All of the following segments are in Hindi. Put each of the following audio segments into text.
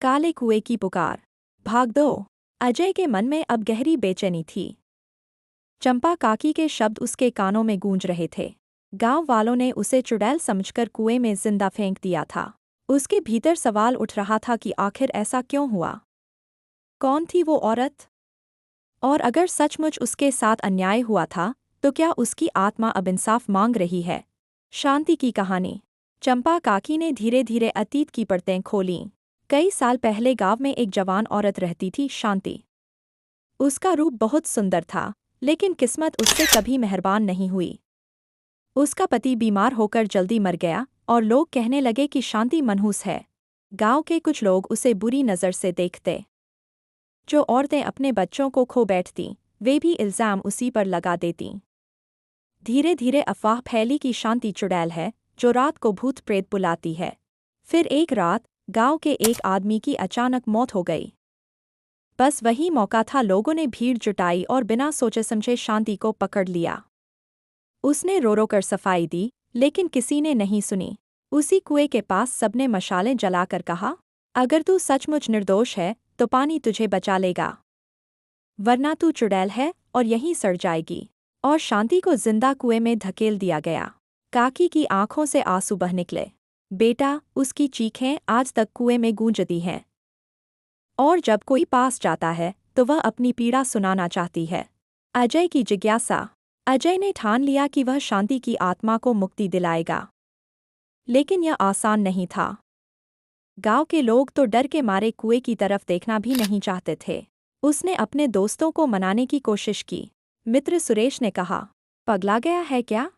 काले कुएं की पुकार, भाग दो। अजय के मन में अब गहरी बेचैनी थी। चंपा काकी के शब्द उसके कानों में गूंज रहे थे। गांव वालों ने उसे चुड़ैल समझकर कुएं में जिंदा फेंक दिया था। उसके भीतर सवाल उठ रहा था कि आखिर ऐसा क्यों हुआ? कौन थी वो औरत? और अगर सचमुच उसके साथ अन्याय हुआ था, तो क्या उसकी आत्मा अब इंसाफ मांग रही है? शांति की कहानी। चंपा काकी ने धीरे धीरे अतीत की परतें खोलीं। कई साल पहले गांव में एक जवान औरत रहती थी, शांति। उसका रूप बहुत सुंदर था, लेकिन किस्मत उससे कभी मेहरबान नहीं हुई। उसका पति बीमार होकर जल्दी मर गया और लोग कहने लगे कि शांति मनहूस है। गांव के कुछ लोग उसे बुरी नज़र से देखते। जो औरतें अपने बच्चों को खो बैठतीं, वे भी इल्ज़ाम उसी पर लगा देतीं। धीरे धीरे अफवाह फैली कि शांति चुड़ैल है, जो रात को भूत प्रेत बुलाती है। फिर एक रात गांव के एक आदमी की अचानक मौत हो गई। बस वही मौका था, लोगों ने भीड़ जुटाई और बिना सोचे समझे शांति को पकड़ लिया। उसने रो रो कर सफाई दी, लेकिन किसी ने नहीं सुनी। उसी कुएं के पास सबने मशालें जलाकर कहा, अगर तू सचमुच निर्दोष है तो पानी तुझे बचा लेगा, वरना तू चुड़ैल है और यहीं सड़ जाएगी। और शांति को जिंदा कुएं में धकेल दिया गया। काकी की आंखों से आंसू बह निकले। बेटा, उसकी चीखें आज तक कुएं में गूंजती हैं। और जब कोई पास जाता है तो वह अपनी पीड़ा सुनाना चाहती है। अजय की जिज्ञासा। अजय ने ठान लिया कि वह शांति की आत्मा को मुक्ति दिलाएगा। लेकिन यह आसान नहीं था। गांव के लोग तो डर के मारे कुएं की तरफ देखना भी नहीं चाहते थे। उसने अपने दोस्तों को मनाने की कोशिश की। मित्र सुरेश ने कहा, पगला गया है क्या?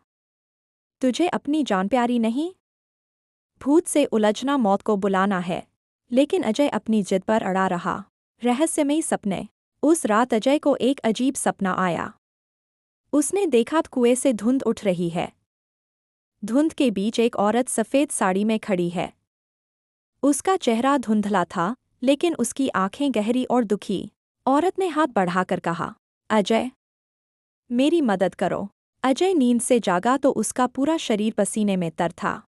तुझे अपनी जान प्यारी नहीं? भूत से उलझना मौत को बुलाना है। लेकिन अजय अपनी जिद पर अड़ा रहा। रहस्यमयी सपने। उस रात अजय को एक अजीब सपना आया। उसने देखा कुएं से धुंध उठ रही है। धुंध के बीच एक औरत सफ़ेद साड़ी में खड़ी है। उसका चेहरा धुंधला था, लेकिन उसकी आंखें गहरी और दुखी। औरत ने हाथ बढ़ाकर कहा, अजय, मेरी मदद करो। अजय नींद से जागा तो उसका पूरा शरीर पसीने में तर था।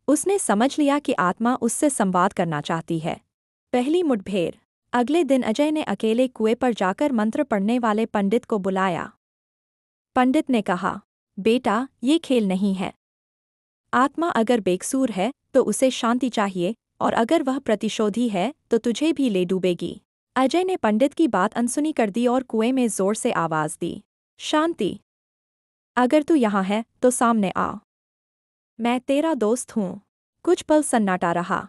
उसने समझ लिया कि आत्मा उससे संवाद करना चाहती है। पहली मुठभेड़। अगले दिन अजय ने अकेले कुएं पर जाकर मंत्र पढ़ने वाले पंडित को बुलाया। पंडित ने कहा, बेटा, ये खेल नहीं है। आत्मा अगर बेकसूर है तो उसे शांति चाहिए, और अगर वह प्रतिशोधी है तो तुझे भी ले डूबेगी। अजय ने पंडित की बात अनसुनी कर दी और कुएं में जोर से आवाज दी, शांति, अगर तू यहाँ है तो सामने आ। मैं तेरा दोस्त हूँ। कुछ पल सन्नाटा रहा।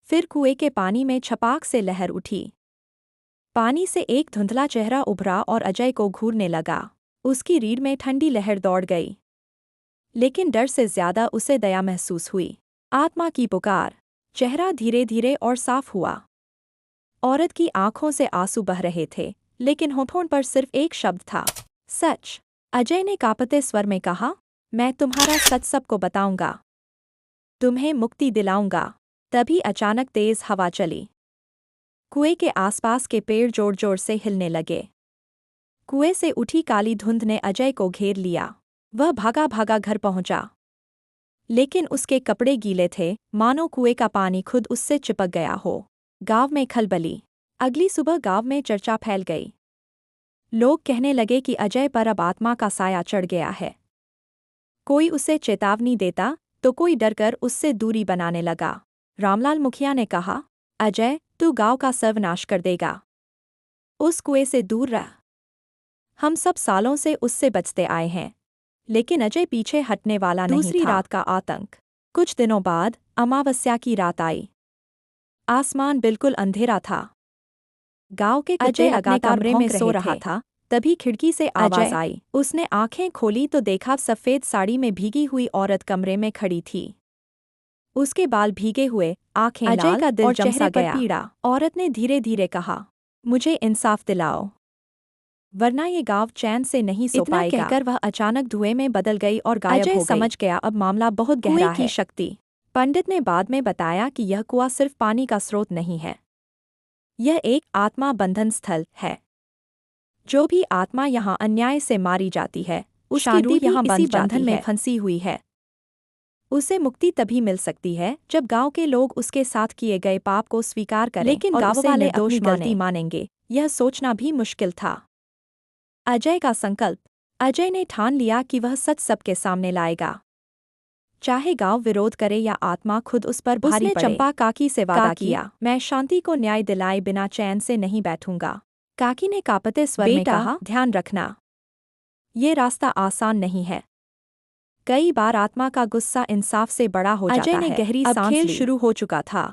फिर कुएं के पानी में छपाक से लहर उठी। पानी से एक धुंधला चेहरा उभरा और अजय को घूरने लगा। उसकी रीढ़ में ठंडी लहर दौड़ गई, लेकिन डर से ज्यादा उसे दया महसूस हुई। आत्मा की पुकार। चेहरा धीरे धीरे और साफ हुआ। औरत की आंखों से आंसू बह रहे थे, लेकिन होठों पर सिर्फ एक शब्द था, सच। अजय ने कांपते स्वर में कहा, मैं तुम्हारा सच सबको बताऊंगा। तुम्हें मुक्ति दिलाऊंगा। तभी अचानक तेज हवा चली। कुएं के आसपास के पेड़ जोर जोर से हिलने लगे। कुएं से उठी काली धुंध ने अजय को घेर लिया। वह भागा भागा घर पहुंचा, लेकिन उसके कपड़े गीले थे, मानो कुएं का पानी खुद उससे चिपक गया हो। गांव में खलबली। अगली सुबह गांव में चर्चा फैल गई। लोग कहने लगे कि अजय पर अब आत्मा का साया चढ़ गया है। कोई उसे चेतावनी देता तो कोई डरकर उससे दूरी बनाने लगा। रामलाल मुखिया ने कहा, अजय, तू गांव का सर्वनाश कर देगा। उस कुएं से दूर रह। हम सब सालों से उससे बचते आए हैं। लेकिन अजय पीछे हटने वाला नहीं था। दूसरी रात का आतंक। कुछ दिनों बाद अमावस्या की रात आई। आसमान बिल्कुल अंधेरा था। गांव के कुत्ते अपने कमरे में सो रहा था। तभी खिड़की से आवाज आई। उसने आंखें खोली तो देखा सफेद साड़ी में भीगी हुई औरत कमरे में खड़ी थी। उसके बाल भीगे हुए, आंखें लाल, अजय का दिल और चेहरे पर पीड़ा। औरत ने धीरे धीरे कहा, मुझे इंसाफ दिलाओ, वरना ये गांव चैन से नहीं सो पाएगा। कहकर वह अचानक धुएं में बदल गई और गायब हो गई। अजय समझ गया अब मामला बहुत गहरा है। की शक्ति। पंडित ने बाद में बताया कि यह कुआं सिर्फ पानी का स्रोत नहीं है, यह एक आत्मा बंधन स्थल है। जो भी आत्मा यहाँ अन्याय से मारी जाती है, उसकी रूह यहाँ बंधन में फंसी हुई है। उसे मुक्ति तभी मिल सकती है जब गांव के लोग उसके साथ किए गए पाप को स्वीकार करें, लेकिन गांव वाले अपनी गलती मानेंगे, यह सोचना भी मुश्किल था। अजय का संकल्प। अजय ने ठान लिया कि वह सच सबके सामने लाएगा, चाहे गांव विरोध करे या आत्मा खुद उस पर भारी पड़े। चंपा काकी से वादा किया, मैं शांति को न्याय दिलाए बिना चैन से नहीं बैठूंगा। काकी ने कांपते स्वर में कहा, ध्यान रखना, ये रास्ता आसान नहीं है। कई बार आत्मा का गुस्सा इंसाफ से बड़ा हो जाता है। अजय ने गहरी सांस ली। खेल शुरू हो चुका था।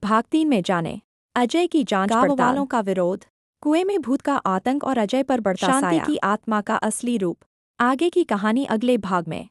भाग 3 में जाने। अजय की जांच पड़ताल, गांव वालों का विरोध, कुएं में भूत का आतंक और अजय पर बढ़ता साया, शांति की आत्मा का असली रूप। आगे की कहानी अगले भाग में।